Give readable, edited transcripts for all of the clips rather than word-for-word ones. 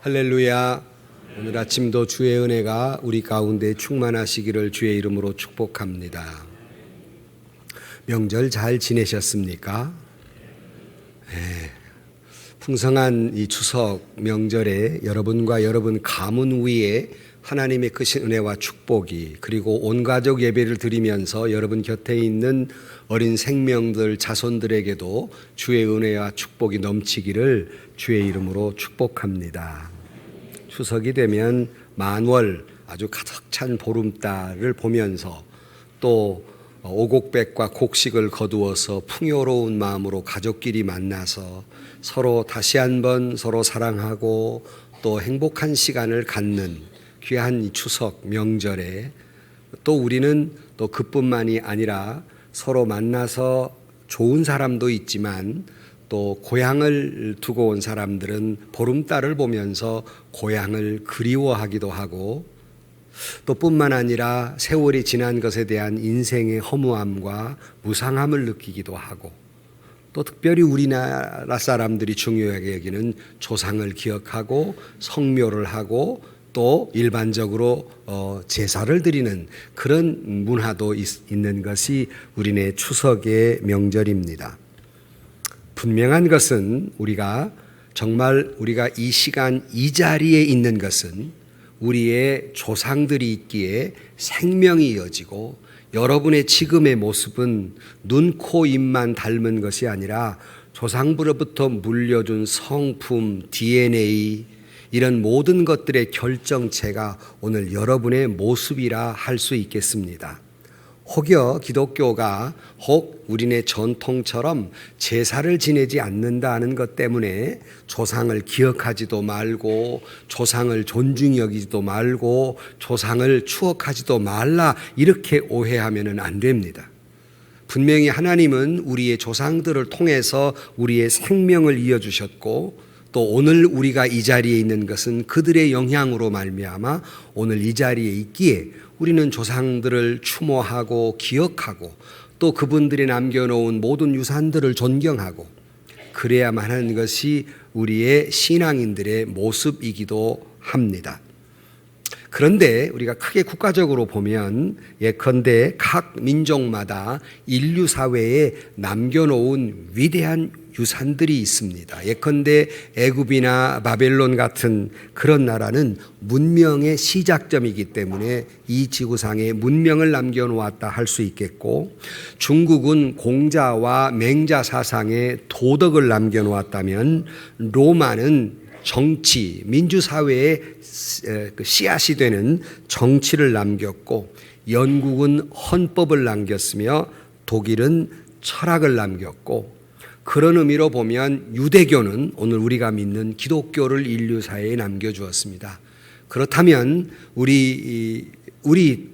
할렐루야. 오늘 아침도 주의 은혜가 우리 가운데 충만하시기를 주의 이름으로 축복합니다. 명절 잘 지내셨습니까? 네. 풍성한 이 추석 명절에 여러분과 여러분 가문 위에 하나님의 크신 은혜와 축복이, 그리고 온 가족 예배를 드리면서 여러분 곁에 있는 어린 생명들, 자손들에게도 주의 은혜와 축복이 넘치기를 주의 이름으로 축복합니다. 추석이 되면 만월 아주 가득 찬 보름달을 보면서 또 오곡백과 곡식을 거두어서 풍요로운 마음으로 가족끼리 만나서 서로 다시 한번 서로 사랑하고 또 행복한 시간을 갖는 귀한 이 추석 명절에 또 우리는 또 그뿐만이 아니라 서로 만나서 좋은 사람도 있지만 또 고향을 두고 온 사람들은 보름달을 보면서 고향을 그리워하기도 하고, 또 뿐만 아니라 세월이 지난 것에 대한 인생의 허무함과 무상함을 느끼기도 하고, 또 특별히 우리나라 사람들이 중요하게 여기는 조상을 기억하고 성묘를 하고 또 일반적으로 제사를 드리는 그런 문화도 있는 것이 우리네 추석의 명절입니다. 분명한 것은 정말 우리가 이 시간 이 자리에 있는 것은 우리의 조상들이 있기에 생명이 이어지고, 여러분의 지금의 모습은 눈, 코, 입만 닮은 것이 아니라 조상부로부터 물려준 성품, DNA, 이런 모든 것들의 결정체가 오늘 여러분의 모습이라 할 수 있겠습니다. 혹여 기독교가 우리네 전통처럼 제사를 지내지 않는다는 것 때문에 조상을 기억하지도 말고 조상을 존중히 여기지도 말고 조상을 추억하지도 말라, 이렇게 오해하면 안 됩니다. 분명히 하나님은 우리의 조상들을 통해서 우리의 생명을 이어주셨고, 또 오늘 우리가 이 자리에 있는 것은 그들의 영향으로 말미암아 오늘 이 자리에 있기에 우리는 조상들을 추모하고 기억하고 또 그분들이 남겨놓은 모든 유산들을 존경하고 그래야만 하는 것이 우리의 신앙인들의 모습이기도 합니다. 그런데 우리가 크게 국가적으로 보면 예컨대 각 민족마다 인류 사회에 남겨놓은 위대한 유산들이 있습니다. 예컨대 애굽이나 바벨론 같은 그런 나라는 문명의 시작점이기 때문에 이 지구상에 문명을 남겨놓았다 할 수 있겠고, 중국은 공자와 맹자 사상의 도덕을 남겨놓았다면 로마는 정치, 민주사회의 씨앗이 되는 정치를 남겼고, 영국은 헌법을 남겼으며 독일은 철학을 남겼고, 그런 의미로 보면 유대교는 오늘 우리가 믿는 기독교를 인류사회에 남겨주었습니다. 그렇다면 우리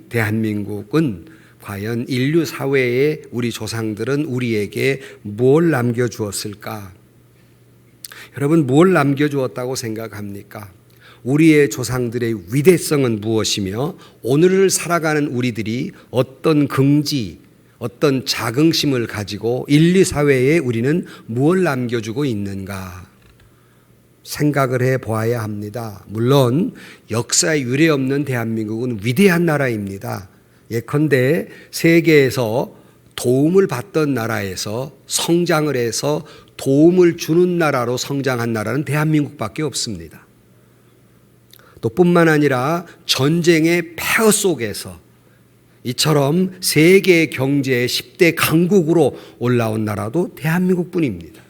대한민국은 과연 인류사회에 우리 조상들은 우리에게 뭘 남겨주었을까? 여러분, 뭘 남겨주었다고 생각합니까? 우리의 조상들의 위대성은 무엇이며 오늘을 살아가는 우리들이 어떤 긍지, 어떤 자긍심을 가지고 인류 사회에 우리는 무엇을 남겨주고 있는가 생각을 해보아야 합니다. 물론 역사에 유례없는 대한민국은 위대한 나라입니다. 예컨대 세계에서 도움을 받던 나라에서 성장을 해서 도움을 주는 나라로 성장한 나라는 대한민국밖에 없습니다. 또 뿐만 아니라 전쟁의 폐허 속에서 이처럼 세계 경제의 10대 강국으로 올라온 나라도 대한민국뿐입니다.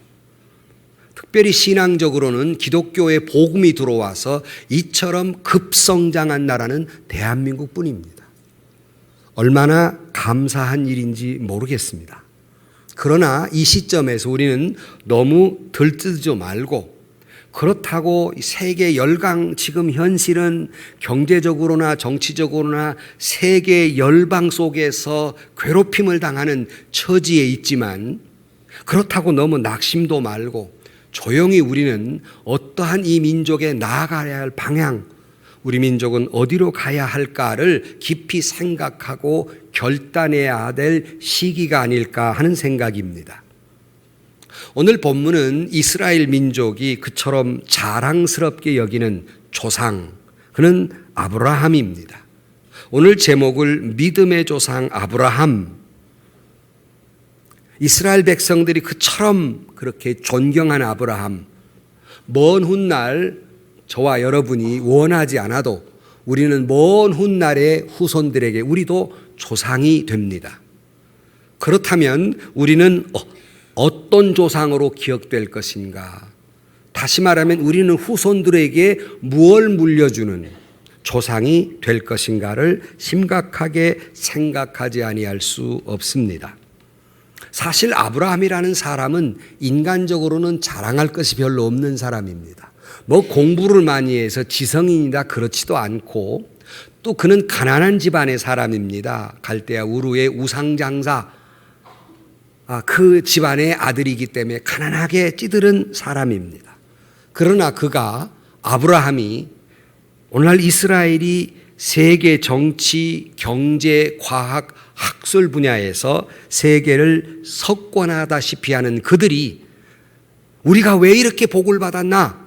특별히 신앙적으로는 기독교의 복음이 들어와서 이처럼 급성장한 나라는 대한민국뿐입니다. 얼마나 감사한 일인지 모르겠습니다. 그러나 이 시점에서 우리는 너무 들뜨지 말고, 그렇다고 세계 열강, 지금 현실은 경제적으로나 정치적으로나 세계 열방 속에서 괴롭힘을 당하는 처지에 있지만, 그렇다고 너무 낙심도 말고 조용히 우리는 어떠한 이 민족에 나아가야 할 방향, 우리 민족은 어디로 가야 할까를 깊이 생각하고 결단해야 될 시기가 아닐까 하는 생각입니다. 오늘 본문은 이스라엘 민족이 그처럼 자랑스럽게 여기는 조상, 그는 아브라함입니다. 오늘 제목을 믿음의 조상 아브라함, 이스라엘 백성들이 그처럼 그렇게 존경한 아브라함, 먼 훗날 저와 여러분이 원하지 않아도 우리는 먼 훗날의 후손들에게 우리도 조상이 됩니다. 그렇다면 우리는 어떤 조상으로 기억될 것인가? 다시 말하면 우리는 후손들에게 무엇을 물려주는 조상이 될 것인가를 심각하게 생각하지 아니할 수 없습니다. 사실 아브라함이라는 사람은 인간적으로는 자랑할 것이 별로 없는 사람입니다. 뭐 공부를 많이 해서 지성인이다 그렇지도 않고, 또 그는 가난한 집안의 사람입니다. 갈대아 우르의 우상장사, 그 집안의 아들이기 때문에 가난하게 찌들은 사람입니다. 그러나 그가, 아브라함이 오늘날 이스라엘이 세계 정치, 경제, 과학, 학술 분야에서 세계를 석권하다시피 하는 그들이 우리가 왜 이렇게 복을 받았나?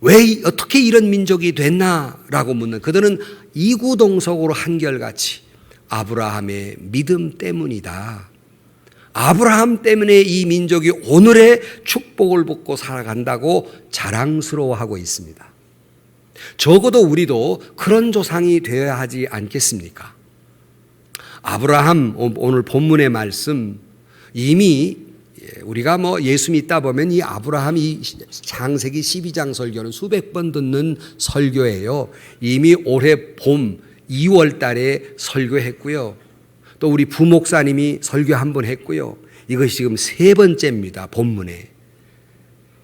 왜 어떻게 이런 민족이 됐나라고 묻는, 그들은 이구동성으로 한결같이 아브라함의 믿음 때문이다. 아브라함 때문에 이 민족이 오늘의 축복을 받고 살아간다고 자랑스러워하고 있습니다. 적어도 우리도 그런 조상이 되어야 하지 않겠습니까? 아브라함, 오늘 본문의 말씀, 이미 우리가 예수 믿다 보면 이 아브라함이 창세기 12장 설교는 수백 번 듣는 설교예요. 이미 올해 봄 2월 달에 설교했고요. 또 우리 부목사님이 설교 한 번 했고요. 이것이 지금 세 번째입니다. 본문에.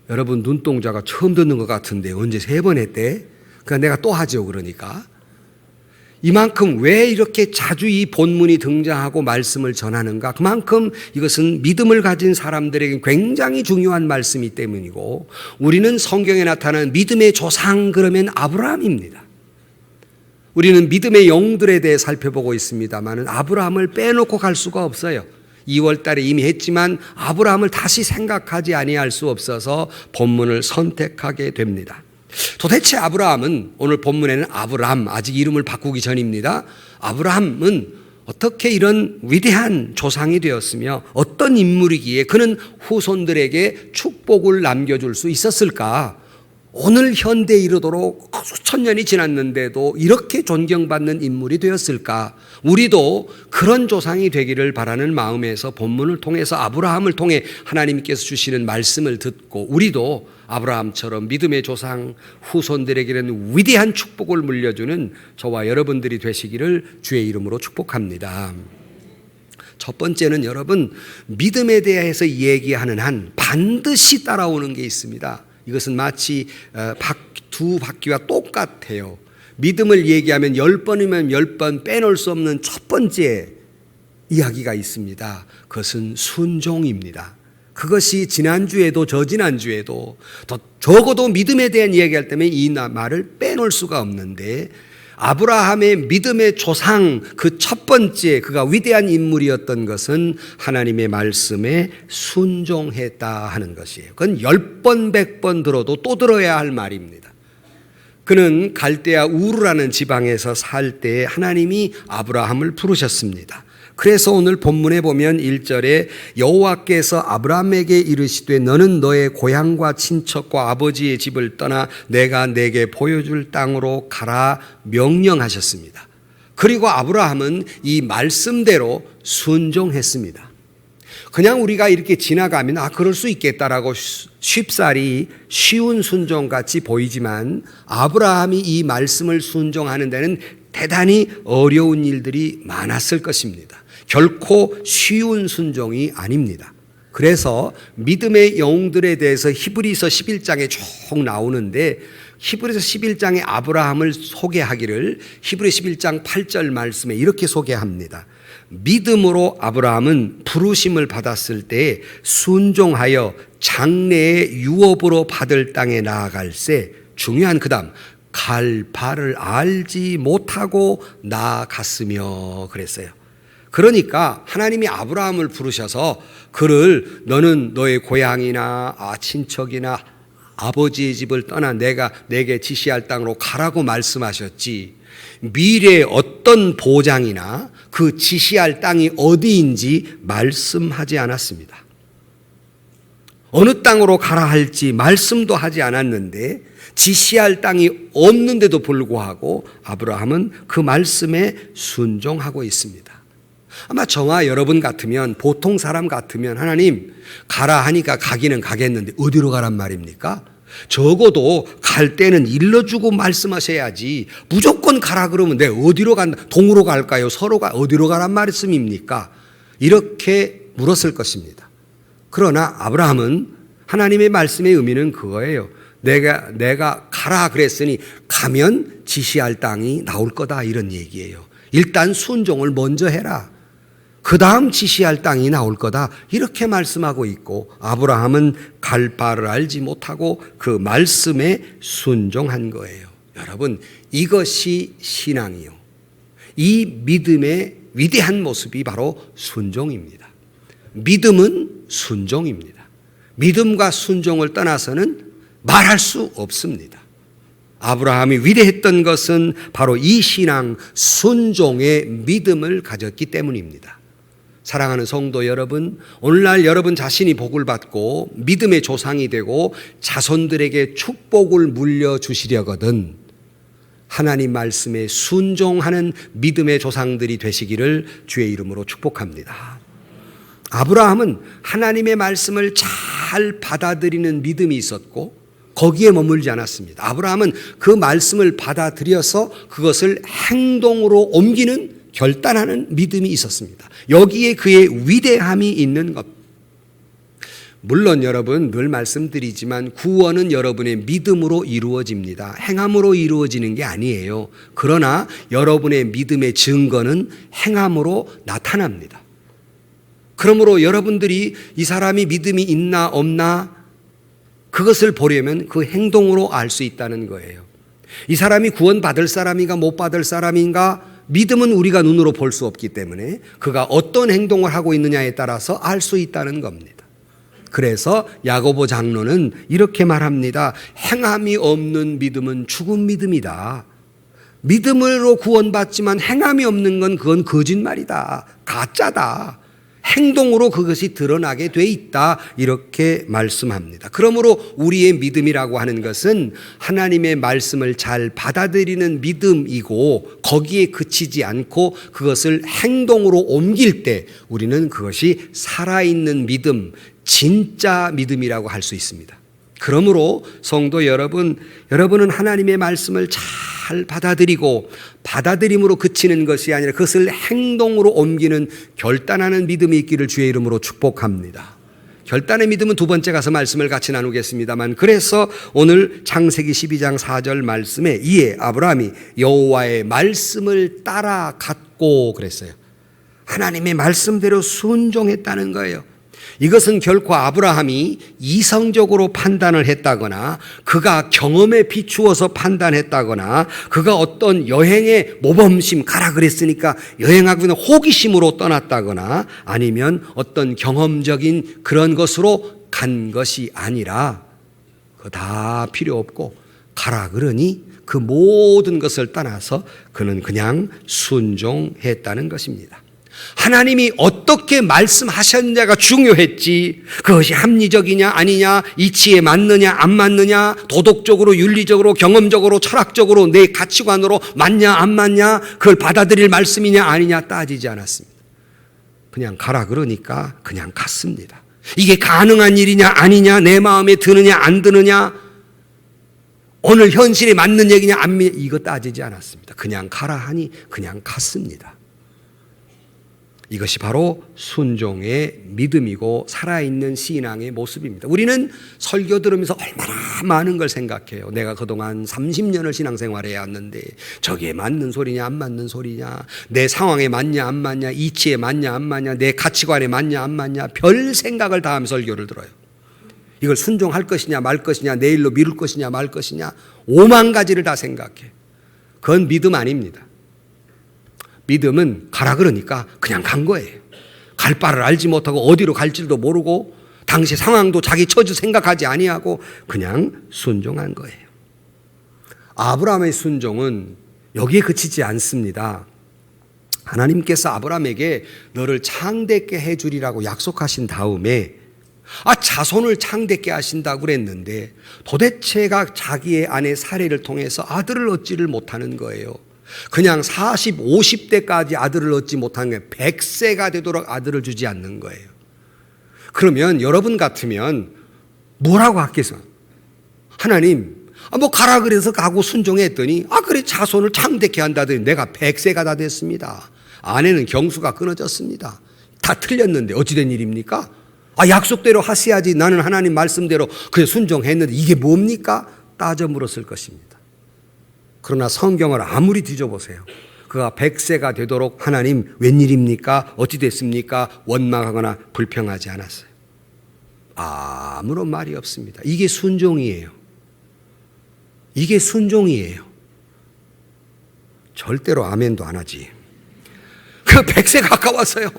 여러분 눈동자가 처음 듣는 것 같은데 언제 세 번 했대? 그러니까 내가 또 하죠. 그러니까 이만큼 왜 이렇게 자주 이 본문이 등장하고 말씀을 전하는가? 그만큼 이것은 믿음을 가진 사람들에게 굉장히 중요한 말씀이기 때문이고, 우리는 성경에 나타나는 믿음의 조상 그러면 아브라함입니다. 우리는 믿음의 영들에 대해 살펴보고 있습니다만 아브라함을 빼놓고 갈 수가 없어요. 2월 달에 이미 했지만 아브라함을 다시 생각하지 아니할 수 없어서 본문을 선택하게 됩니다. 도대체 아브라함은, 오늘 본문에는 아브람, 아직 이름을 바꾸기 전입니다. 아브라함은 어떻게 이런 위대한 조상이 되었으며 어떤 인물이기에 그는 후손들에게 축복을 남겨줄 수 있었을까? 오늘 현대에 이르도록 수천 년이 지났는데도 이렇게 존경받는 인물이 되었을까? 우리도 그런 조상이 되기를 바라는 마음에서 본문을 통해서 아브라함을 통해 하나님께서 주시는 말씀을 듣고 우리도 아브라함처럼 믿음의 조상 후손들에게는 위대한 축복을 물려주는 저와 여러분들이 되시기를 주의 이름으로 축복합니다. 첫 번째는 여러분, 믿음에 대해서 얘기하는 한 반드시 따라오는 게 있습니다. 이것은 마치 두 바퀴와 똑같아요. 믿음을 얘기하면 10번이면 10번 빼놓을 수 없는 첫 번째 이야기가 있습니다. 그것은 순종입니다. 그것이 지난주에도 저지난주에도 적어도 믿음에 대한 이야기할 때면 이 말을 빼놓을 수가 없는데, 아브라함의 믿음의 조상 그 첫 번째, 그가 위대한 인물이었던 것은 하나님의 말씀에 순종했다 하는 것이에요. 그건 10번 100번 들어도 또 들어야 할 말입니다. 그는 갈대아 우르라는 지방에서 살 때 하나님이 아브라함을 부르셨습니다. 그래서 오늘 본문에 보면 1절에 여호와께서 아브라함에게 이르시되 너는 너의 고향과 친척과 아버지의 집을 떠나 내가 내게 보여줄 땅으로 가라 명령하셨습니다. 그리고 아브라함은 이 말씀대로 순종했습니다. 그냥 우리가 이렇게 지나가면 그럴 수 있겠다라고 쉽사리 쉬운 순종같이 보이지만 아브라함이 이 말씀을 순종하는 데는 대단히 어려운 일들이 많았을 것입니다. 결코 쉬운 순종이 아닙니다. 그래서 믿음의 영웅들에 대해서 히브리서 11장에 쭉 나오는데, 히브리서 11장에 아브라함을 소개하기를 히브리 11장 8절 말씀에 이렇게 소개합니다. 믿음으로 아브라함은 부르심을 받았을 때 순종하여 장래의 유업으로 받을 땅에 나아갈새, 중요한 그 다음, 갈 바를 알지 못하고 나아갔으며 그랬어요. 그러니까 하나님이 아브라함을 부르셔서 그를 너는 너의 고향이나 친척이나 아버지의 집을 떠나 내가 내게 지시할 땅으로 가라고 말씀하셨지, 미래의 어떤 보장이나 그 지시할 땅이 어디인지 말씀하지 않았습니다. 어느 땅으로 가라 할지 말씀도 하지 않았는데 지시할 땅이 없는데도 불구하고 아브라함은 그 말씀에 순종하고 있습니다. 아마 저와 여러분 같으면, 보통 사람 같으면 하나님 가라 하니까 가기는 가겠는데 어디로 가란 말입니까? 적어도 갈 때는 일러주고 말씀하셔야지 무조건 가라 그러면 내가 어디로 간다, 동으로 갈까요? 서로가 어디로 가란 말씀입니까? 이렇게 물었을 것입니다. 그러나 아브라함은 하나님의 말씀의 의미는 그거예요. 내가 가라 그랬으니 가면 지시할 땅이 나올 거다, 이런 얘기예요. 일단 순종을 먼저 해라. 그 다음 지시할 땅이 나올 거다, 이렇게 말씀하고 있고, 아브라함은 갈 바를 알지 못하고 그 말씀에 순종한 거예요. 여러분, 이것이 신앙이요, 이 믿음의 위대한 모습이 바로 순종입니다. 믿음은 순종입니다. 믿음과 순종을 떠나서는 말할 수 없습니다. 아브라함이 위대했던 것은 바로 이 신앙, 순종의 믿음을 가졌기 때문입니다. 사랑하는 성도 여러분, 오늘날 여러분 자신이 복을 받고 믿음의 조상이 되고 자손들에게 축복을 물려주시려거든 하나님 말씀에 순종하는 믿음의 조상들이 되시기를 주의 이름으로 축복합니다. 아브라함은 하나님의 말씀을 잘 받아들이는 믿음이 있었고 거기에 머물지 않았습니다. 아브라함은 그 말씀을 받아들여서 그것을 행동으로 옮기는, 결단하는 믿음이 있었습니다. 여기에 그의 위대함이 있는 것. 물론 여러분, 늘 말씀드리지만 구원은 여러분의 믿음으로 이루어집니다. 행함으로 이루어지는 게 아니에요. 그러나 여러분의 믿음의 증거는 행함으로 나타납니다. 그러므로 여러분들이 이 사람이 믿음이 있나 없나 그것을 보려면 그 행동으로 알 수 있다는 거예요. 이 사람이 구원받을 사람인가 못 받을 사람인가, 믿음은 우리가 눈으로 볼 수 없기 때문에 그가 어떤 행동을 하고 있느냐에 따라서 알 수 있다는 겁니다. 그래서 야고보 장로는 이렇게 말합니다. 행함이 없는 믿음은 죽은 믿음이다. 믿음으로 구원받지만 행함이 없는 건 그건 거짓말이다, 가짜다. 행동으로 그것이 드러나게 돼 있다, 이렇게 말씀합니다. 그러므로 우리의 믿음이라고 하는 것은 하나님의 말씀을 잘 받아들이는 믿음이고 거기에 그치지 않고 그것을 행동으로 옮길 때 우리는 그것이 살아있는 믿음, 진짜 믿음이라고 할 수 있습니다. 그러므로 성도 여러분, 여러분은 하나님의 말씀을 잘 받아들이고 받아들임으로 그치는 것이 아니라 그것을 행동으로 옮기는, 결단하는 믿음이 있기를 주의 이름으로 축복합니다. 결단의 믿음은 두 번째 가서 말씀을 같이 나누겠습니다만, 그래서 오늘 창세기 12장 4절 말씀에 이에 아브라함이 여호와의 말씀을 따라갔고 그랬어요. 하나님의 말씀대로 순종했다는 거예요. 이것은 결코 아브라함이 이성적으로 판단을 했다거나 그가 경험에 비추어서 판단했다거나 그가 어떤 여행의 모범심, 가라 그랬으니까 여행하고 있는 호기심으로 떠났다거나 아니면 어떤 경험적인 그런 것으로 간 것이 아니라 그거 다 필요 없고 가라 그러니 그 모든 것을 떠나서 그는 그냥 순종했다는 것입니다. 하나님이 어떻게 말씀하셨느냐가 중요했지, 그것이 합리적이냐 아니냐, 이치에 맞느냐 안 맞느냐, 도덕적으로 윤리적으로 경험적으로 철학적으로 내 가치관으로 맞냐 안 맞냐, 그걸 받아들일 말씀이냐 아니냐 따지지 않았습니다. 그냥 가라 그러니까 그냥 갔습니다. 이게 가능한 일이냐 아니냐, 내 마음에 드느냐 안 드느냐, 오늘 현실에 맞는 얘기냐 안 믿냐, 이거 따지지 않았습니다. 그냥 가라 하니 그냥 갔습니다. 이것이 바로 순종의 믿음이고 살아있는 신앙의 모습입니다. 우리는 설교 들으면서 얼마나 많은 걸 생각해요. 내가 그동안 30년을 신앙생활해 왔는데 저기에 맞는 소리냐 안 맞는 소리냐, 내 상황에 맞냐 안 맞냐, 이치에 맞냐 안 맞냐, 내 가치관에 맞냐 안 맞냐, 별 생각을 다 하면서 설교를 들어요. 이걸 순종할 것이냐 말 것이냐, 내일로 미룰 것이냐 말 것이냐, 5만 가지를 다 생각해. 그건 믿음 아닙니다. 믿음은 가라 그러니까 그냥 간 거예요. 갈 바를 알지 못하고 어디로 갈지도 모르고 당시 상황도 자기 처지 생각하지 아니하고 그냥 순종한 거예요. 아브라함의 순종은 여기에 그치지 않습니다. 하나님께서 아브라함에게 너를 창대케 해주리라고 약속하신 다음에 자손을 창대케 하신다고 그랬는데 도대체가 자기의 아내 사례를 통해서 아들을 얻지를 못하는 거예요. 그냥 40, 50대까지 아들을 얻지 못하는 거예요. 100세가 되도록 아들을 주지 않는 거예요. 그러면 여러분 같으면 뭐라고 하겠어? 하나님, 뭐 가라 그래서 가고 순종했더니 그래 자손을 창대케 한다더니 내가 100세가 다 됐습니다. 아내는 경수가 끊어졌습니다. 다 틀렸는데 어찌된 일입니까? 약속대로 하셔야지. 나는 하나님 말씀대로 그냥 순종했는데 이게 뭡니까? 따져 물었을 것입니다. 그러나 성경을 아무리 뒤져보세요. 그가 100세가 되도록 하나님 웬일입니까? 어찌 됐습니까? 원망하거나 불평하지 않았어요. 아무런 말이 없습니다. 이게 순종이에요. 이게 순종이에요. 절대로 아멘도 안 하지. 그 100세 가까웠어요.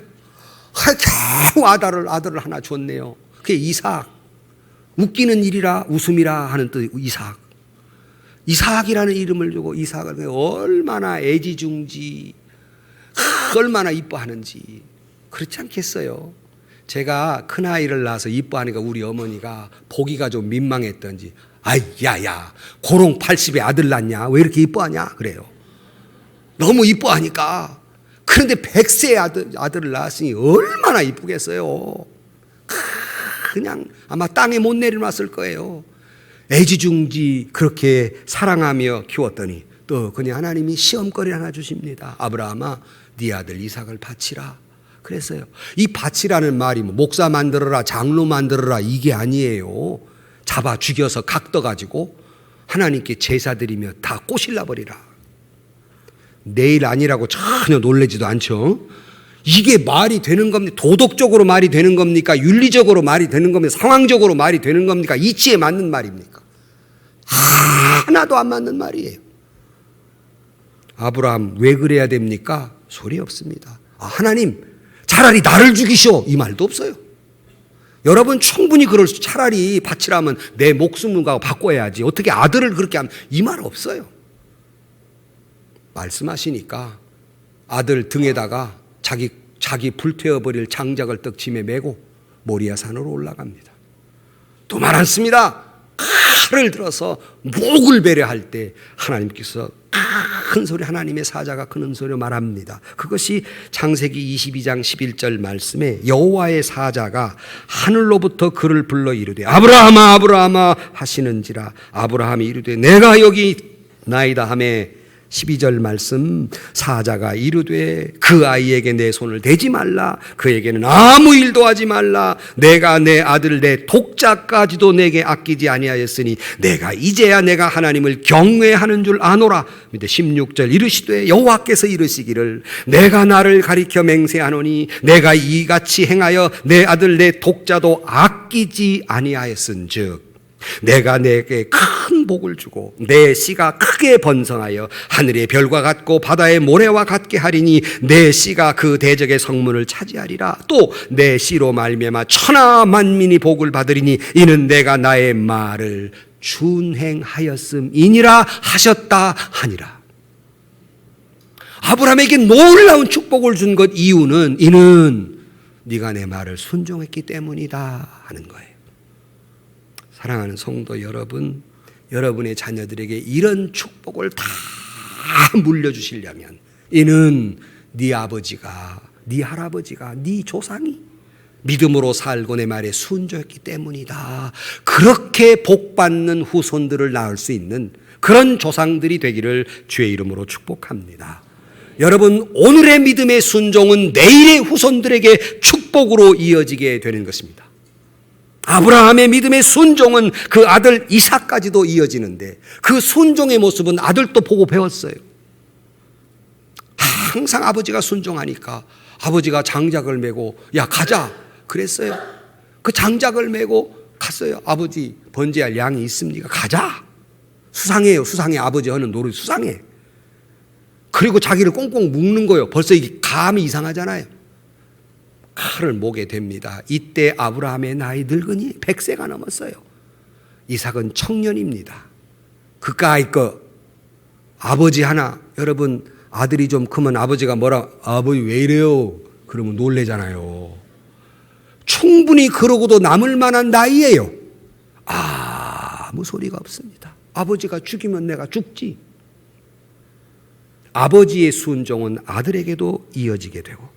겨우 아들을 하나 줬네요. 그게 이삭. 웃기는 일이라 웃음이라 하는 뜻 이삭. 이삭이라는 이름을 주고 이삭을 얼마나 애지중지 얼마나 이뻐하는지. 그렇지 않겠어요? 제가 큰아이를 낳아서 이뻐하니까 우리 어머니가 보기가 좀 민망했던지 야야 고롱 80에 아들 낳냐 왜 이렇게 이뻐하냐 그래요. 너무 이뻐하니까. 그런데 100세의 아들을 낳았으니 얼마나 이쁘겠어요. 그냥 아마 땅에 못 내려놨을 거예요. 애지중지 그렇게 사랑하며 키웠더니 또 그냥 하나님이 시험거리를 하나 주십니다. 아브라함아 네 아들 이삭을 바치라 그랬어요. 이 바치라는 말이 목사 만들어라 장로 만들어라 이게 아니에요. 잡아 죽여서 각 떠가지고 하나님께 제사 드리며 다 꼬실라 버리라. 내일 아니라고 전혀 놀라지도 않죠. 이게 말이 되는 겁니까? 도덕적으로 말이 되는 겁니까? 윤리적으로 말이 되는 겁니까? 상황적으로 말이 되는 겁니까? 이치에 맞는 말입니까? 하나도 안 맞는 말이에요. 아브라함 왜 그래야 됩니까? 소리 없습니다. 하나님 차라리 나를 죽이시오 이 말도 없어요. 여러분 충분히 그럴 수 차라리 바치라면 내 목숨을 가고 바꿔야지 어떻게 아들을 그렇게 하면 이 말 없어요. 말씀하시니까 아들 등에다가 자기 불태워버릴 장작을 떡짐에 메고 모리아 산으로 올라갑니다. 또 말 않습니다. 칼을 들어서 목을 배려할 때 하나님께서 큰 소리 하나님의 사자가 큰 소리로 말합니다. 그것이 창세기 22장 11절 말씀에 여호와의 사자가 하늘로부터 그를 불러 이르되 아브라함아 아브라함아 하시는지라 아브라함이 이르되 내가 여기 나이다 하매 12절 말씀 사자가 이르되 그 아이에게 내 손을 대지 말라 그에게는 아무 일도 하지 말라 내가 내 아들 내 독자까지도 내게 아끼지 아니하였으니 내가 이제야 내가 하나님을 경외하는 줄 아노라. 16절 이르시되 여호와께서 이르시기를 내가 나를 가리켜 맹세하노니 내가 이같이 행하여 내 아들 내 독자도 아끼지 아니하였은즉 내가 내게 큰 복을 주고 내 씨가 크게 번성하여 하늘의 별과 같고 바다의 모래와 같게 하리니 내 씨가 그 대적의 성문을 차지하리라. 또 내 씨로 말미암아 천하 만민이 복을 받으리니 이는 내가 나의 말을 준행하였음이니라 하셨다 하니라. 아브라함에게 놀라운 축복을 준 것 이유는 이는 네가 내 말을 순종했기 때문이다 하는 거예요. 사랑하는 성도 여러분, 여러분의 자녀들에게 이런 축복을 다 물려주시려면 이는 네 아버지가, 네 할아버지가, 네 조상이 믿음으로 살고 내 말에 순종했기 때문이다. 그렇게 복받는 후손들을 낳을 수 있는 그런 조상들이 되기를 주의 이름으로 축복합니다. 여러분, 오늘의 믿음의 순종은 내일의 후손들에게 축복으로 이어지게 되는 것입니다. 아브라함의 믿음의 순종은 그 아들 이삭까지도 이어지는데 그 순종의 모습은 아들도 보고 배웠어요. 항상 아버지가 순종하니까 아버지가 장작을 메고 야 가자 그랬어요. 그 장작을 메고 갔어요. 아버지 번제할 양이 있습니까? 가자. 수상해요. 수상해. 아버지 하는 노릇 수상해. 그리고 자기를 꽁꽁 묶는 거예요. 벌써 이게 감이 이상하잖아요. 칼을 모게 됩니다. 이때 아브라함의 나이 늙으니 100세가 넘었어요. 이삭은 청년입니다. 그까이 거 아버지 하나, 여러분 아들이 좀 크면 아버지가 뭐라, 아버지 왜 이래요? 그러면 놀래잖아요. 충분히 그러고도 남을 만한 나이예요. 아무 소리가 없습니다. 아버지가 죽이면 내가 죽지. 아버지의 순종은 아들에게도 이어지게 되고,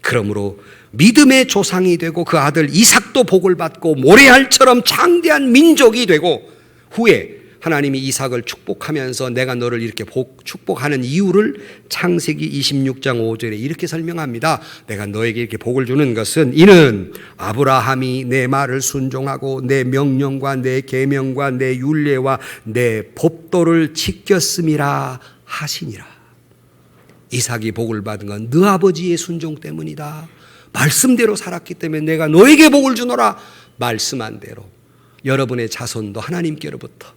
그러므로 믿음의 조상이 되고 그 아들 이삭도 복을 받고 모래알처럼 장대한 민족이 되고, 후에 하나님이 이삭을 축복하면서 내가 너를 이렇게 축복하는 이유를 창세기 26장 5절에 이렇게 설명합니다. 내가 너에게 이렇게 복을 주는 것은 이는 아브라함이 내 말을 순종하고 내 명령과 내 계명과 내 율례와 내 법도를 지켰음이라 하시니라. 이삭이 복을 받은 건 너 아버지의 순종 때문이다. 말씀대로 살았기 때문에 내가 너에게 복을 주노라. 말씀한 대로 여러분의 자손도 하나님께로부터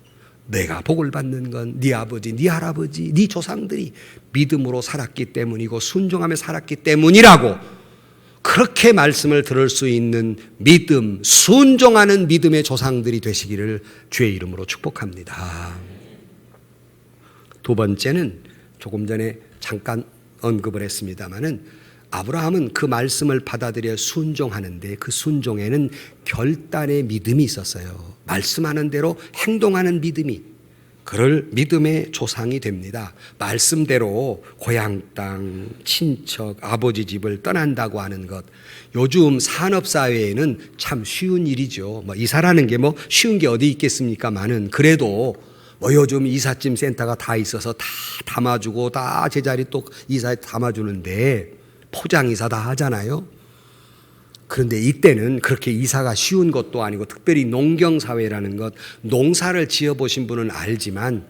내가 복을 받는 건 네 아버지, 네 할아버지, 네 조상들이 믿음으로 살았기 때문이고 순종하며 살았기 때문이라고, 그렇게 말씀을 들을 수 있는 믿음, 순종하는 믿음의 조상들이 되시기를 주의 이름으로 축복합니다. 두 번째는 조금 전에 잠깐 언급을 했습니다마는, 아브라함은 그 말씀을 받아들여 순종하는데 그 순종에는 결단의 믿음이 있었어요. 말씀하는 대로 행동하는 믿음이 그를 믿음의 조상이 됩니다. 말씀대로 고향 땅, 친척, 아버지 집을 떠난다고 하는 것, 요즘 산업사회에는 참 쉬운 일이죠. 이사라는 게 쉬운 게 어디 있겠습니까마는, 그래도 요즘 이삿짐 센터가 다 있어서 다 담아주고 다 제자리 또 이사에 담아주는데 포장이사 다 하잖아요. 그런데 이때는 그렇게 이사가 쉬운 것도 아니고, 특별히 농경사회라는 것, 농사를 지어보신 분은 알지만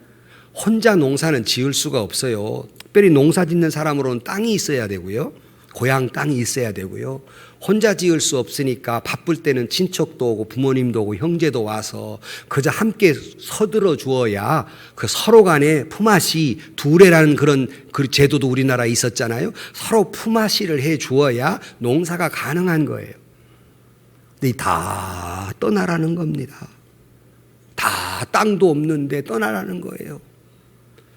혼자 농사는 지을 수가 없어요. 특별히 농사 짓는 사람으로는 땅이 있어야 되고요. 고향 땅이 있어야 되고요. 혼자 지을 수 없으니까 바쁠 때는 친척도 오고 부모님도 오고 형제도 와서 그저 함께 서들어 주어야 그 서로 간에 품앗이, 두레라는 그런 그 제도도 우리나라에 있었잖아요. 서로 품앗이를 해 주어야 농사가 가능한 거예요. 근데 다 떠나라는 겁니다. 다 땅도 없는데 떠나라는 거예요.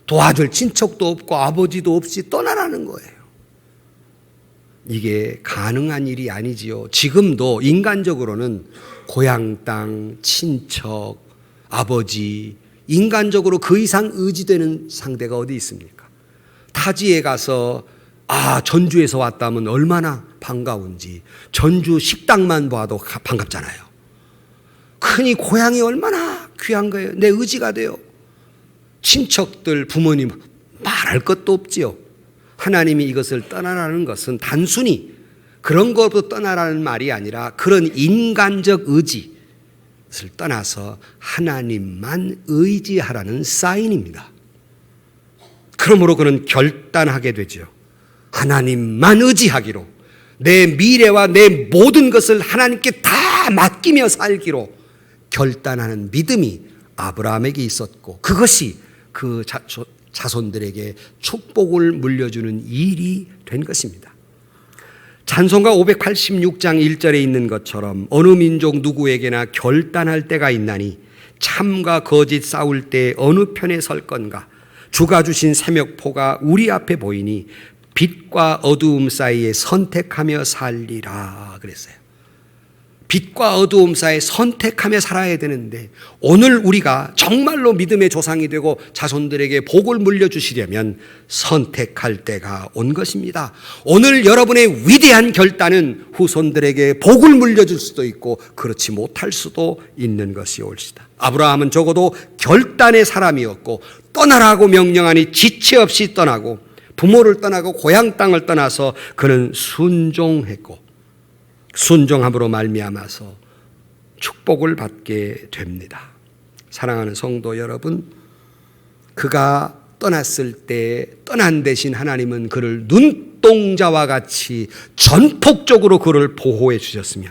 도와줄 친척도 없고 아버지도 없이 떠나라는 거예요. 이게 가능한 일이 아니지요. 지금도 인간적으로는 고향 땅, 친척, 아버지, 인간적으로 그 이상 의지되는 상대가 어디 있습니까? 타지에 가서 전주에서 왔다면 얼마나 반가운지, 전주 식당만 봐도 반갑잖아요. 흔히 고향이 얼마나 귀한 거예요. 내 의지가 돼요. 친척들, 부모님 말할 것도 없지요. 하나님이 이것을 떠나라는 것은 단순히 그런 것도 떠나라는 말이 아니라 그런 인간적 의지를 떠나서 하나님만 의지하라는 사인입니다. 그러므로 그는 결단하게 되죠. 하나님만 의지하기로, 내 미래와 내 모든 것을 하나님께 다 맡기며 살기로 결단하는 믿음이 아브라함에게 있었고, 그것이 그 자손들에게 축복을 물려주는 일이 된 것입니다. 찬송가 586장 1절에 있는 것처럼 어느 민족 누구에게나 결단할 때가 있나니 참과 거짓 싸울 때 어느 편에 설 건가. 주가 주신 새벽포가 우리 앞에 보이니 빛과 어두움 사이에 선택하며 살리라 그랬어요. 빛과 어두움 사이에 선택하며 살아야 되는데, 오늘 우리가 정말로 믿음의 조상이 되고 자손들에게 복을 물려주시려면 선택할 때가 온 것입니다. 오늘 여러분의 위대한 결단은 후손들에게 복을 물려줄 수도 있고 그렇지 못할 수도 있는 것이 옳시다. 아브라함은 적어도 결단의 사람이었고, 떠나라고 명령하니 지체 없이 떠나고, 부모를 떠나고 고향 땅을 떠나서 그는 순종했고, 순종함으로 말미암아서 축복을 받게 됩니다. 사랑하는 성도 여러분, 그가 떠났을 때 떠난 대신 하나님은 그를 눈동자와 같이 전폭적으로 그를 보호해 주셨으며,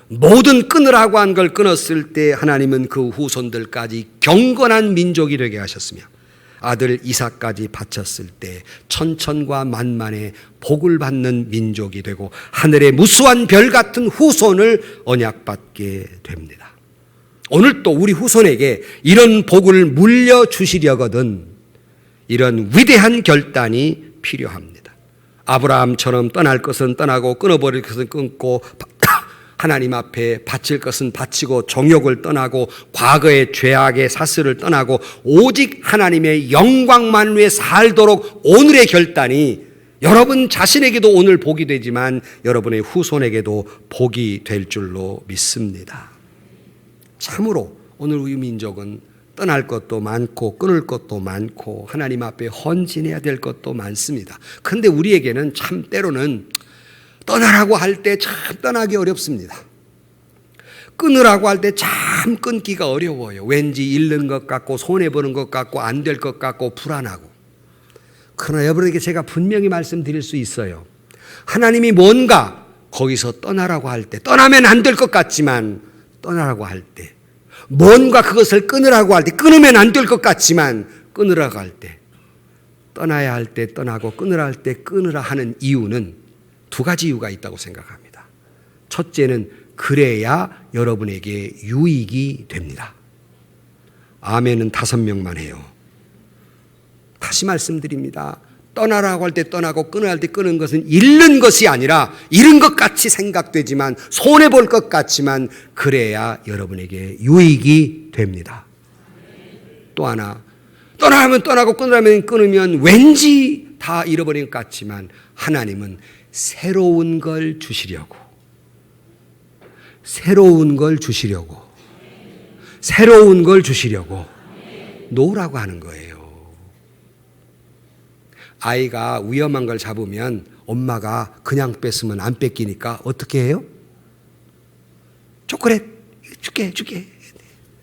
모든 끊으라고 한 걸 끊었을 때 하나님은 그 후손들까지 경건한 민족이 되게 하셨으며, 아들 이삭까지 바쳤을 때 천천과 만만의 복을 받는 민족이 되고 하늘의 무수한 별 같은 후손을 언약받게 됩니다. 오늘 또 우리 후손에게 이런 복을 물려주시려거든 이런 위대한 결단이 필요합니다. 아브라함처럼 떠날 것은 떠나고 끊어버릴 것은 끊고 하나님 앞에 바칠 것은 바치고 정욕을 떠나고 과거의 죄악의 사슬을 떠나고 오직 하나님의 영광만 위해 살도록 오늘의 결단이 여러분 자신에게도 오늘 복이 되지만 여러분의 후손에게도 복이 될 줄로 믿습니다. 참으로 오늘 우리 민족은 떠날 것도 많고 끊을 것도 많고 하나님 앞에 헌신해야 될 것도 많습니다. 그런데 우리에게는 참 때로는 떠나라고 할 때 참 떠나기 어렵습니다. 끊으라고 할 때 참 끊기가 어려워요. 왠지 잃는 것 같고 손해보는 것 같고 안 될 것 같고 불안하고. 그러나 여러분에게 제가 분명히 말씀드릴 수 있어요. 하나님이 뭔가 거기서 떠나라고 할 때 떠나면 안 될 것 같지만 떠나라고 할 때 뭔가 그것을 끊으라고 할 때 끊으면 안 될 것 같지만 끊으라고 할 때 떠나야 할 때 떠나고 끊으라 할 때 끊으라 하는 이유는 두 가지 이유가 있다고 생각합니다. 첫째는 그래야 여러분에게 유익이 됩니다. 아멘은 5명만 해요. 다시 말씀드립니다. 떠나라고 할 때 떠나고 끊어야 할 때 끊는 것은 잃는 것이 아니라 잃은 것 같이 생각되지만 손해볼 것 같지만 그래야 여러분에게 유익이 됩니다. 또 하나 떠나면 떠나고 끊으면 끊으면 왠지 다 잃어버린 것 같지만 하나님은 새로운 걸 주시려고 새로운 걸 주시려고 놓으라고 하는 거예요. 아이가 위험한 걸 잡으면 엄마가 그냥 뺐으면 안 뺏기니까 어떻게 해요? 초콜릿 줄게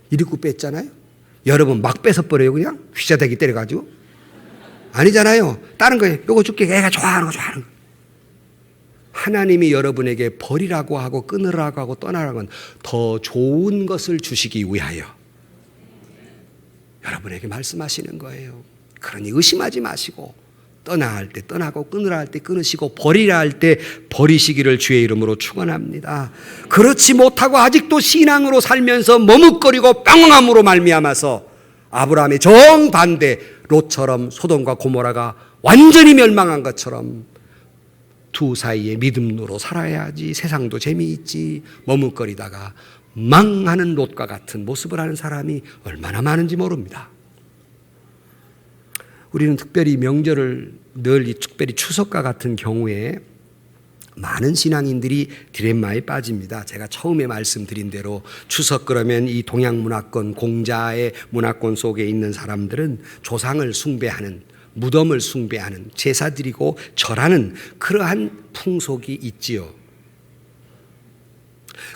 이러고 뺐잖아요. 여러분 막 뺏어버려요. 그냥 휘자대기 때려가지고. 아니잖아요. 다른 거예요. 요거 줄게. 애가 좋아하는 거. 하나님이 여러분에게 버리라고 하고 끊으라고 하고 떠나라고 하는 더 좋은 것을 주시기 위하여 여러분에게 말씀하시는 거예요. 그러니 의심하지 마시고 떠나야 할 때 떠나고 끊으라 할 때 끊으시고 버리라 할 때 버리시기를 주의 이름으로 축원합니다. 그렇지 못하고 아직도 신앙으로 살면서 머뭇거리고 빵황함으로 말미암아서 아브라함의 정반대 롯처럼 소돔과 고모라가 완전히 멸망한 것처럼 두 사이에 믿음으로 살아야지 세상도 재미있지 머뭇거리다가 망하는 롯과 같은 모습을 하는 사람이 얼마나 많은지 모릅니다. 우리는 특별히 명절을 늘 특별히 추석과 같은 경우에 많은 신앙인들이 딜레마에 빠집니다. 제가 처음에 말씀드린 대로 추석 그러면 이 동양 문화권 공자의 문화권 속에 있는 사람들은 조상을 숭배하는 무덤을 숭배하는 제사 드리고 절하는 그러한 풍속이 있지요.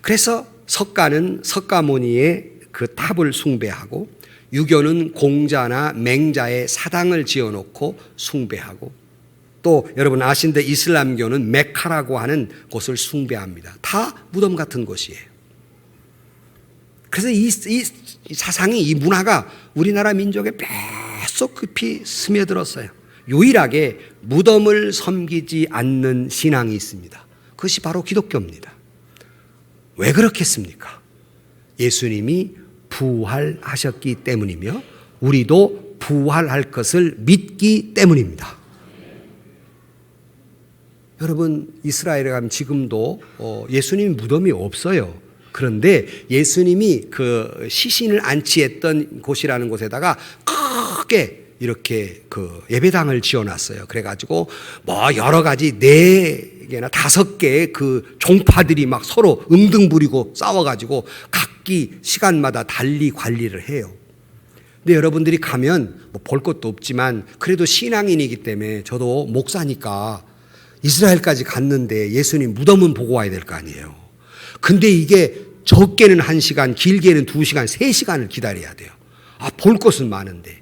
그래서 석가는 석가모니의 그 탑을 숭배하고 유교는 공자나 맹자의 사당을 지어놓고 숭배하고 또 여러분 아신데 이슬람교는 메카라고 하는 곳을 숭배합니다. 다 무덤 같은 곳이에요. 그래서 이 사상이 이 문화가 우리나라 민족에 뼛속 깊이 스며들었어요. 유일하게 무덤을 섬기지 않는 신앙이 있습니다. 그것이 바로 기독교입니다. 왜 그렇겠습니까? 예수님이 부활하셨기 때문이며 우리도 부활할 것을 믿기 때문입니다. 여러분 이스라엘에 가면 지금도 예수님 무덤이 없어요. 그런데 예수님이 그 시신을 안치했던 곳이라는 곳에다가 크게 이렇게 그 예배당을 지어놨어요. 그래가지고 뭐 여러 가지 4개나 5개의 그 종파들이 막 서로 응등 부리고 싸워가지고 각기 시간마다 달리 관리를 해요. 근데 여러분들이 가면 뭐 볼 것도 없지만 그래도 신앙인이기 때문에 저도 목사니까 이스라엘까지 갔는데 예수님 무덤은 보고 와야 될 거 아니에요. 근데 이게 적게는 1시간, 길게는 2시간, 3시간을 기다려야 돼요. 볼 것은 많은데.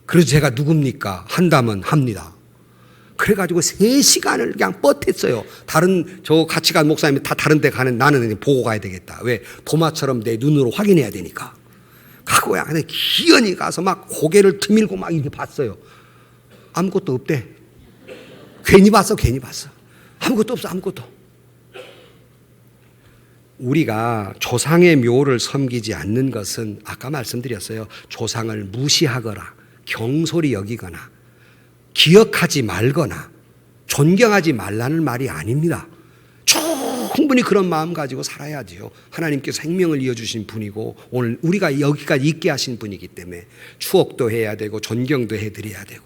그래서 제가 누굽니까? 한다면 합니다. 그래가지고 3시간을 그냥 뻗었어요. 다른 저 같이 간 목사님이 다 다른 데 가는 나는 보고 가야 되겠다. 왜? 도마처럼 내 눈으로 확인해야 되니까. 가고야. 근데 기연히 가서 막 고개를 드밀고 막 이렇게 봤어요. 아무것도 없대. 괜히 봤어. 아무것도 없어. 아무것도. 우리가 조상의 묘를 섬기지 않는 것은 아까 말씀드렸어요. 조상을 무시하거나 경솔히 여기거나 기억하지 말거나 존경하지 말라는 말이 아닙니다. 충분히 그런 마음 가지고 살아야지요. 하나님께서 생명을 이어주신 분이고 오늘 우리가 여기까지 있게 하신 분이기 때문에 추억도 해야 되고 존경도 해드려야 되고.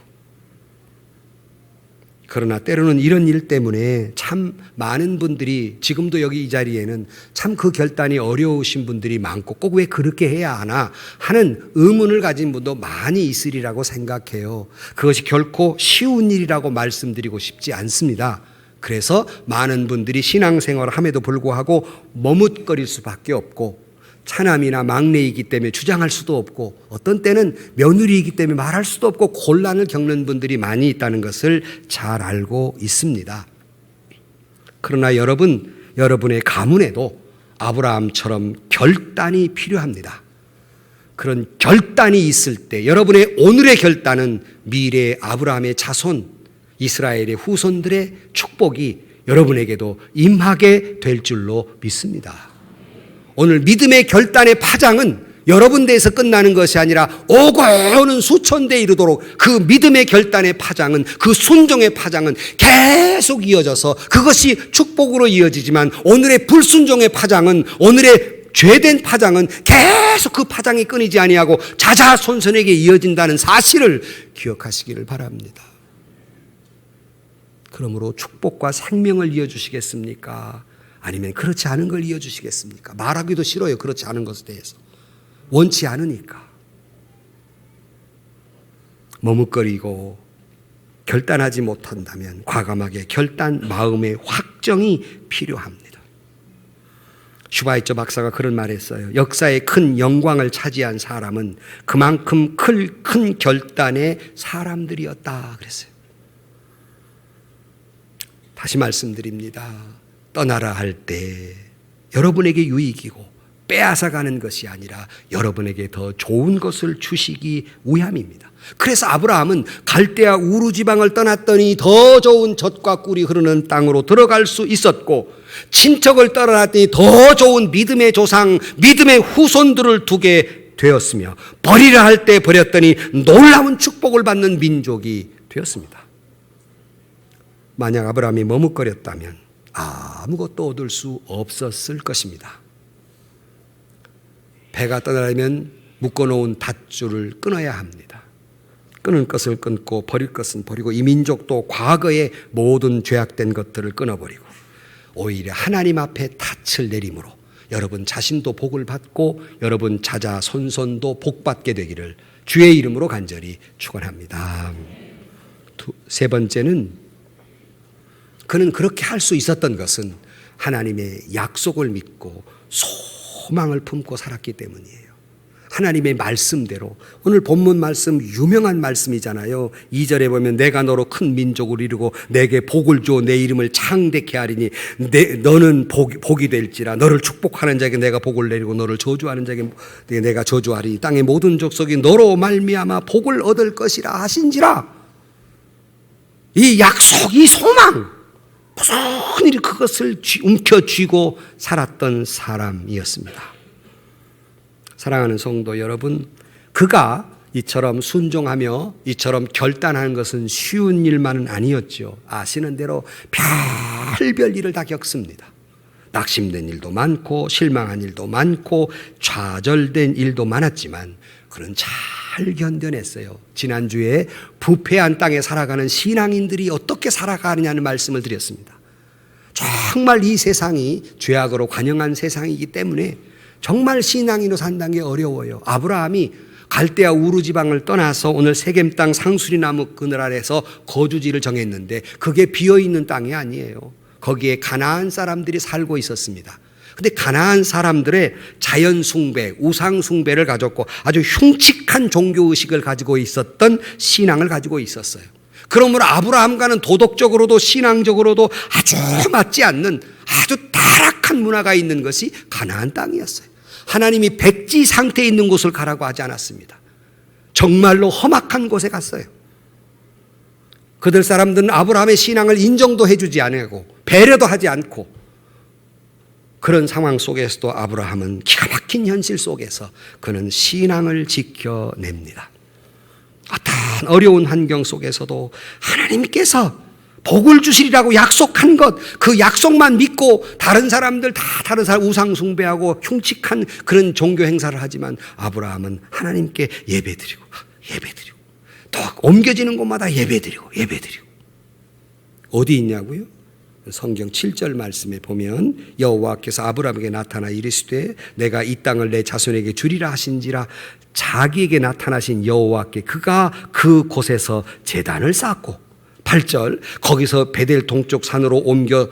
그러나 때로는 이런 일 때문에 참 많은 분들이 지금도 여기 이 자리에는 참 그 결단이 어려우신 분들이 많고 꼭 왜 그렇게 해야 하나 하는 의문을 가진 분도 많이 있으리라고 생각해요. 그것이 결코 쉬운 일이라고 말씀드리고 싶지 않습니다. 그래서 많은 분들이 신앙생활을 함에도 불구하고 머뭇거릴 수밖에 없고 차남이나 막내이기 때문에 주장할 수도 없고 어떤 때는 며느리이기 때문에 말할 수도 없고 곤란을 겪는 분들이 많이 있다는 것을 잘 알고 있습니다. 그러나 여러분의 가문에도 아브라함처럼 결단이 필요합니다. 그런 결단이 있을 때 여러분의 오늘의 결단은 미래의 아브라함의 자손 이스라엘의 후손들의 축복이 여러분에게도 임하게 될 줄로 믿습니다. 오늘 믿음의 결단의 파장은 여러분 대에서 끝나는 것이 아니라 오고 오는 수천 대 이르도록 그 믿음의 결단의 파장은 그 순종의 파장은 계속 이어져서 그것이 축복으로 이어지지만 오늘의 불순종의 파장은 오늘의 죄된 파장은 계속 그 파장이 끊이지 아니하고 자자손손에게 이어진다는 사실을 기억하시기를 바랍니다. 그러므로 축복과 생명을 이어주시겠습니까? 아니면 그렇지 않은 걸 이어주시겠습니까? 말하기도 싫어요. 그렇지 않은 것에 대해서. 원치 않으니까. 머뭇거리고 결단하지 못한다면 과감하게 결단, 마음의 확정이 필요합니다. 슈바이처 박사가 그런 말을 했어요. 역사의 큰 영광을 차지한 사람은 그만큼 큰 결단의 사람들이었다 그랬어요. 다시 말씀드립니다. 떠나라 할 때 여러분에게 유익이고 빼앗아가는 것이 아니라 여러분에게 더 좋은 것을 주시기 위함입니다. 그래서 아브라함은 갈대아 우르 지방을 떠났더니 더 좋은 젖과 꿀이 흐르는 땅으로 들어갈 수 있었고 친척을 떠났더니 더 좋은 믿음의 조상, 믿음의 후손들을 두게 되었으며 버리라 할 때 버렸더니 놀라운 축복을 받는 민족이 되었습니다. 만약 아브라함이 머뭇거렸다면 아무것도 얻을 수 없었을 것입니다. 배가 떠나려면 묶어놓은 닷줄을 끊어야 합니다. 끊을 것을 끊고 버릴 것은 버리고 이 민족도 과거의 모든 죄악된 것들을 끊어버리고 오히려 하나님 앞에 닻을 내림으로 여러분 자신도 복을 받고 여러분 자자손손도 복받게 되기를 주의 이름으로 간절히 축원합니다. 세 번째는 그는 그렇게 할 수 있었던 것은 하나님의 약속을 믿고 소망을 품고 살았기 때문이에요. 하나님의 말씀대로 오늘 본문 말씀 유명한 말씀이잖아요. 2절에 보면 내가 너로 큰 민족을 이루고 내게 복을 주어 내 이름을 창대케 하리니 너는 복이 될지라 너를 축복하는 자에게 내가 복을 내리고 너를 저주하는 자에게 내가 저주하리니 땅의 모든 족속이 너로 말미암아 복을 얻을 것이라 하신지라. 이 약속, 이 소망 무슨 그것을 움켜쥐고 살았던 사람이었습니다. 사랑하는 성도 여러분, 그가 이처럼 순종하며 이처럼 결단하는 것은 쉬운 일만은 아니었죠. 아시는 대로 별별 일을 다 겪습니다. 낙심된 일도 많고 실망한 일도 많고 좌절된 일도 많았지만 그는 잘 견뎌냈어요. 지난주에 부패한 땅에 살아가는 신앙인들이 어떻게 살아가느냐는 말씀을 드렸습니다. 정말 이 세상이 죄악으로 관영한 세상이기 때문에 정말 신앙인으로 산다는 게 어려워요. 아브라함이 갈대아 우르 지방을 떠나서 오늘 세겜 땅 상수리 나무 그늘 아래서 거주지를 정했는데 그게 비어있는 땅이 아니에요. 거기에 가나안 사람들이 살고 있었습니다. 근데 가나안 사람들의 자연 숭배, 우상 숭배를 가졌고 아주 흉측한 종교의식을 가지고 있었던 신앙을 가지고 있었어요. 그러므로 아브라함과는 도덕적으로도 신앙적으로도 아주 맞지 않는 아주 타락한 문화가 있는 것이 가나안 땅이었어요. 하나님이 백지 상태에 있는 곳을 가라고 하지 않았습니다. 정말로 험악한 곳에 갔어요. 그들 사람들은 아브라함의 신앙을 인정도 해주지 않고 배려도 하지 않고, 그런 상황 속에서도 아브라함은 기가 막힌 현실 속에서 그는 신앙을 지켜냅니다. 어떤 어려운 환경 속에서도 하나님께서 복을 주시리라고 약속한 것, 그 약속만 믿고 다른 사람들 우상 숭배하고 흉측한 그런 종교 행사를 하지만 아브라함은 하나님께 예배드리고 또 옮겨지는 곳마다 예배드리고 어디 있냐고요? 성경 7절 말씀에 보면 여호와께서 아브라함에게 나타나 이르시되 내가 이 땅을 내 자손에게 주리라 하신지라, 자기에게 나타나신 여호와께 그가 그 곳에서 제단을 쌓고, 8절 거기서 베델 동쪽 산으로 옮겨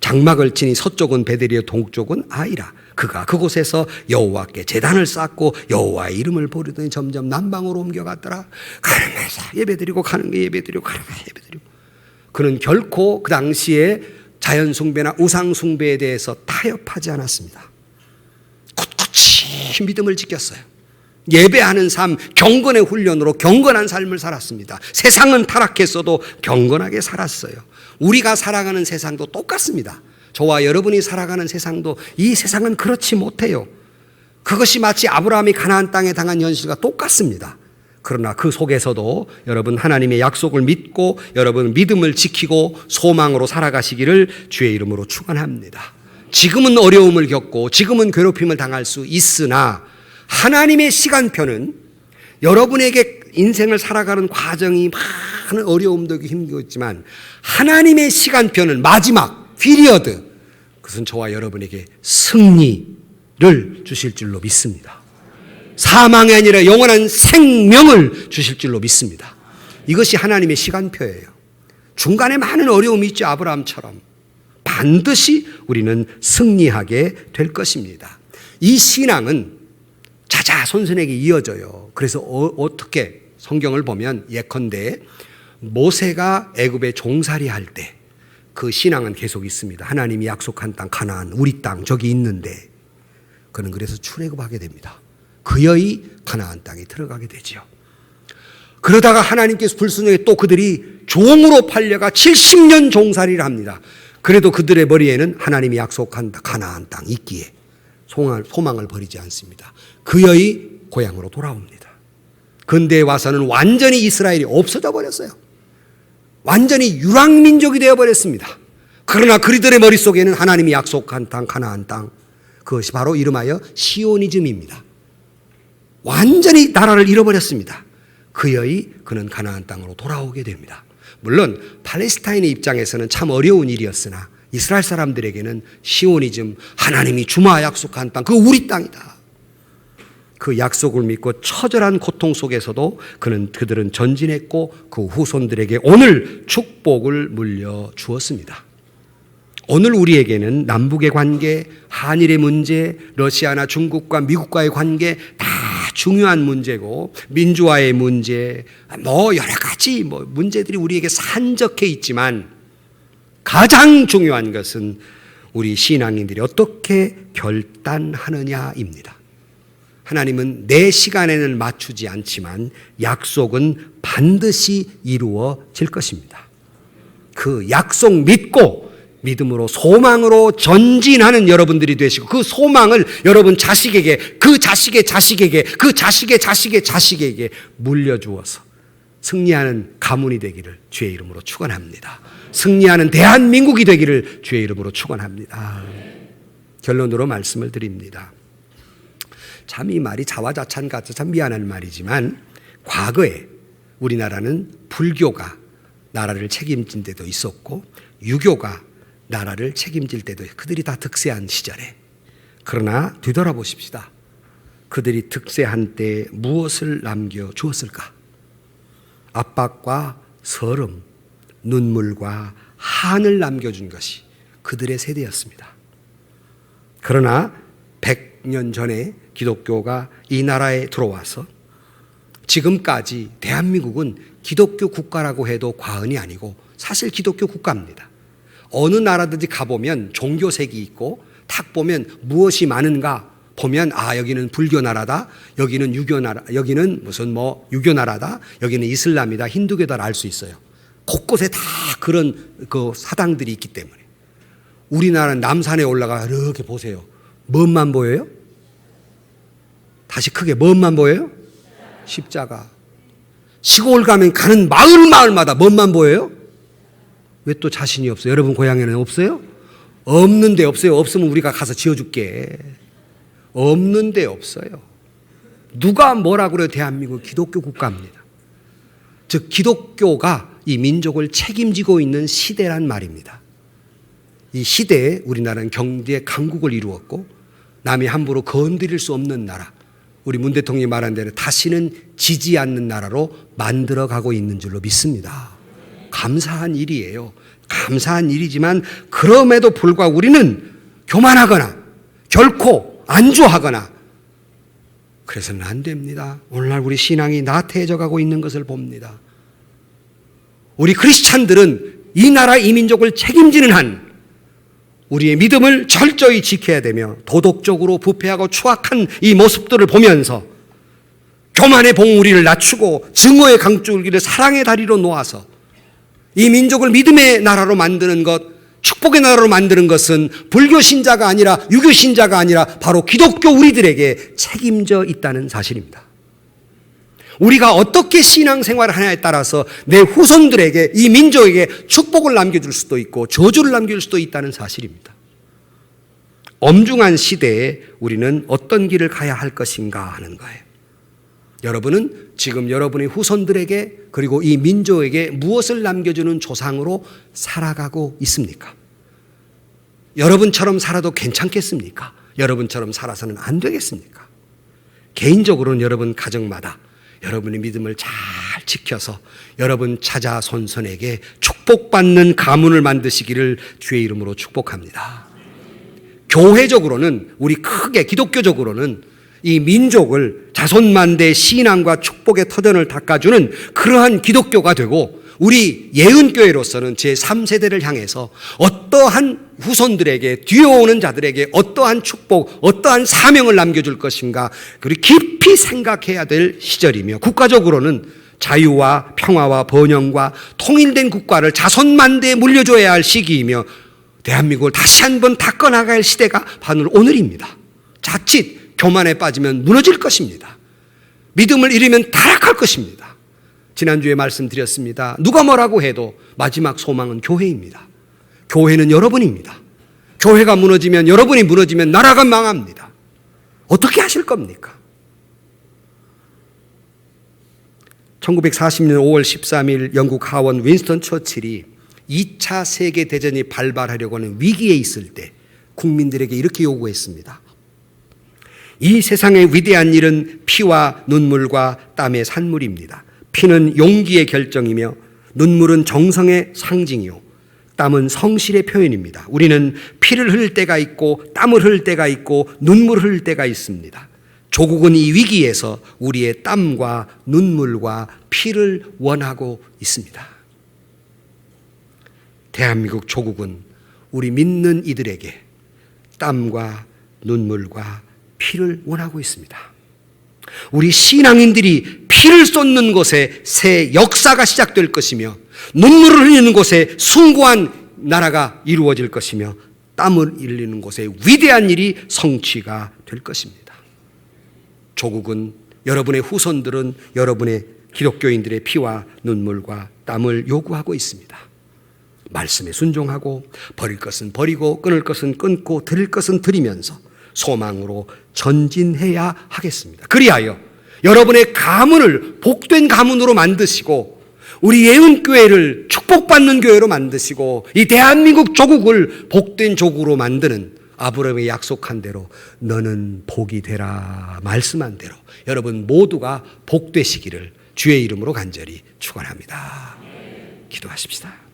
장막을 치니 서쪽은 베델이요 동쪽은 아이라, 그가 그곳에서 여호와께 제단을 쌓고 여호와의 이름을 부르더니 점점 남방으로 옮겨갔더라. 가는 곳에 예배드리고 가는 게 예배드리고 가는 게 예배드리고. 그는 결코 그 당시에 자연 숭배나 우상 숭배에 대해서 타협하지 않았습니다. 꿋꿋이 믿음을 지켰어요. 예배하는 삶, 경건의 훈련으로 경건한 삶을 살았습니다. 세상은 타락했어도 경건하게 살았어요. 우리가 살아가는 세상도 똑같습니다. 저와 여러분이 살아가는 세상도, 이 세상은 그렇지 못해요. 그것이 마치 아브라함이 가나안 땅에 당한 현실과 똑같습니다. 그러나 그 속에서도 여러분 하나님의 약속을 믿고 여러분 믿음을 지키고 소망으로 살아가시기를 주의 이름으로 축원합니다. 지금은 어려움을 겪고 지금은 괴롭힘을 당할 수 있으나 하나님의 시간표는 여러분에게 인생을 살아가는 과정이 많은 어려움도 힘들었지만 하나님의 시간표는 마지막 피리어드, 그것은 저와 여러분에게 승리를 주실 줄로 믿습니다. 사망이 아니라 영원한 생명을 주실 줄로 믿습니다. 이것이 하나님의 시간표예요. 중간에 많은 어려움이 있죠. 아브라함처럼. 반드시 우리는 승리하게 될 것입니다. 이 신앙은 자자손손에게 이어져요. 그래서 어떻게 성경을 보면 예컨대 모세가 애굽에 종살이 할 때 그 신앙은 계속 있습니다. 하나님이 약속한 땅 가나안, 우리 땅 저기 있는데, 그는 그래서 출애굽하게 됩니다. 그의 가나안 땅에 들어가게 되죠. 그러다가 하나님께서 불순종해 또 그들이 종으로 팔려가 70년 종살이를 합니다. 그래도 그들의 머리에는 하나님이 약속한 가나안 땅 있기에 소망을 버리지 않습니다. 그의 고향으로 돌아옵니다. 근대에 와서는 완전히 이스라엘이 없어져 버렸어요. 완전히 유랑민족이 되어버렸습니다. 그러나 그들의 머릿속에는 하나님이 약속한 땅 가나안 땅, 그것이 바로 이름하여 시오니즘입니다. 완전히 나라를 잃어버렸습니다. 그는 가나안 땅으로 돌아오게 됩니다. 물론 팔레스타인의 입장에서는 참 어려운 일이었으나 이스라엘 사람들에게는 시오니즘, 하나님이 주마 약속한 땅, 그거 우리 땅이다. 그 약속을 믿고 처절한 고통 속에서도 그들은 전진했고 그 후손들에게 오늘 축복을 물려주었습니다. 오늘 우리에게는 남북의 관계, 한일의 문제, 러시아나 중국과 미국과의 관계 다 중요한 문제고, 민주화의 문제, 여러 가지 문제들이 우리에게 산적해 있지만 가장 중요한 것은 우리 신앙인들이 어떻게 결단하느냐입니다. 하나님은 내 시간에는 맞추지 않지만 약속은 반드시 이루어질 것입니다. 그 약속 믿고 믿음으로 소망으로 전진하는 여러분들이 되시고, 그 소망을 여러분 자식에게, 그 자식의 자식에게, 그 자식의 자식의 자식에게 물려주어서 승리하는 가문이 되기를 주의 이름으로 축원합니다. 승리하는 대한민국이 되기를 주의 이름으로 축원합니다. 결론으로 말씀을 드립니다. 참 이 말이 자화자찬 같아서 참 미안한 말이지만, 과거에 우리나라는 불교가 나라를 책임진 때도 있었고 유교가 나라를 책임질 때도, 그들이 다 득세한 시절에, 그러나 뒤돌아보십시다. 그들이 득세한 때 무엇을 남겨주었을까? 압박과 서름, 눈물과 한을 남겨준 것이 그들의 세대였습니다. 그러나 100년 전에 기독교가 이 나라에 들어와서 지금까지 대한민국은 기독교 국가라고 해도 과언이 아니고 사실 기독교 국가입니다. 어느 나라든지 가보면 종교색이 있고 탁 보면 무엇이 많은가 보면 여기는 불교 나라다, 여기는 유교 나라, 여기는 무슨 유교 나라다, 여기는 이슬람이다, 힌두교다를 알 수 있어요. 곳곳에 다 그런 그 사당들이 있기 때문에. 우리나라는 남산에 올라가 이렇게 보세요. 뭔만 보여요? 다시 크게 뭔만 보여요? 십자가. 시골 가면 가는 마을마다 뭔만 보여요? 왜 또 자신이 없어요? 여러분 고향에는 없어요? 없는데 없어요. 없으면 우리가 가서 지어줄게. 없는데 없어요. 누가 뭐라 그래요? 대한민국 기독교 국가입니다. 즉 기독교가 이 민족을 책임지고 있는 시대란 말입니다. 이 시대에 우리나라는 경제 강국을 이루었고 남이 함부로 건드릴 수 없는 나라, 우리 문 대통령이 말한 대로 다시는 지지 않는 나라로 만들어가고 있는 줄로 믿습니다. 감사한 일이에요. 감사한 일이지만 그럼에도 불구하고 우리는 교만하거나 결코 안주하거나 그래서는 안 됩니다. 오늘날 우리 신앙이 나태해져 가고 있는 것을 봅니다. 우리 크리스찬들은 이 나라 이 민족을 책임지는 한 우리의 믿음을 철저히 지켜야 되며 도덕적으로 부패하고 추악한 이 모습들을 보면서 교만의 봉우리를 낮추고 증오의 강줄기를 사랑의 다리로 놓아서 이 민족을 믿음의 나라로 만드는 것, 축복의 나라로 만드는 것은 불교 신자가 아니라 유교 신자가 아니라 바로 기독교 우리들에게 책임져 있다는 사실입니다. 우리가 어떻게 신앙생활을 하냐에 따라서 내 후손들에게 이 민족에게 축복을 남겨줄 수도 있고 저주를 남겨줄 수도 있다는 사실입니다. 엄중한 시대에 우리는 어떤 길을 가야 할 것인가 하는 거예요. 여러분은 지금 여러분의 후손들에게 그리고 이 민족에게 무엇을 남겨주는 조상으로 살아가고 있습니까? 여러분처럼 살아도 괜찮겠습니까? 여러분처럼 살아서는 안 되겠습니까? 개인적으로는 여러분 가정마다 여러분의 믿음을 잘 지켜서 여러분 자자손손에게 축복받는 가문을 만드시기를 주의 이름으로 축복합니다. 교회적으로는 우리 크게 기독교적으로는 이 민족을 자손만대 신앙과 축복의 터전을 닦아주는 그러한 기독교가 되고 우리 예은교회로서는 제3세대를 향해서 어떠한 후손들에게 뒤에 오는 자들에게 어떠한 축복, 어떠한 사명을 남겨줄 것인가 그리고 깊이 생각해야 될 시절이며 국가적으로는 자유와 평화와 번영과 통일된 국가를 자손만대에 물려줘야 할 시기이며 대한민국을 다시 한번 닦아나갈 시대가 바로 오늘입니다. 자칫 교만에 빠지면 무너질 것입니다. 믿음을 잃으면 타락할 것입니다. 지난주에 말씀드렸습니다. 누가 뭐라고 해도 마지막 소망은 교회입니다. 교회는 여러분입니다. 교회가 무너지면 여러분이 무너지면 나라가 망합니다. 어떻게 하실 겁니까? 1940년 5월 13일 영국 하원 윈스턴 처칠이 2차 세계대전이 발발하려고 하는 위기에 있을 때 국민들에게 이렇게 요구했습니다. 이 세상의 위대한 일은 피와 눈물과 땀의 산물입니다. 피는 용기의 결정이며 눈물은 정성의 상징이요 땀은 성실의 표현입니다. 우리는 피를 흘릴 때가 있고 땀을 흘릴 때가 있고 눈물을 흘릴 때가 있습니다. 조국은 이 위기에서 우리의 땀과 눈물과 피를 원하고 있습니다. 대한민국 조국은 우리 믿는 이들에게 땀과 눈물과 피를 원하고 있습니다. 우리 신앙인들이 피를 쏟는 곳에 새 역사가 시작될 것이며 눈물을 흘리는 곳에 숭고한 나라가 이루어질 것이며 땀을 흘리는 곳에 위대한 일이 성취가 될 것입니다. 조국은 여러분의 후손들은 여러분의 기독교인들의 피와 눈물과 땀을 요구하고 있습니다. 말씀에 순종하고 버릴 것은 버리고 끊을 것은 끊고 드릴 것은 드리면서 소망으로 전진해야 하겠습니다. 그리하여 여러분의 가문을 복된 가문으로 만드시고 우리 예은교회를 축복받는 교회로 만드시고 이 대한민국 조국을 복된 조국으로 만드는 아브라함이 약속한 대로 너는 복이 되라 말씀한 대로 여러분 모두가 복되시기를 주의 이름으로 간절히 축원합니다. 기도하십시다.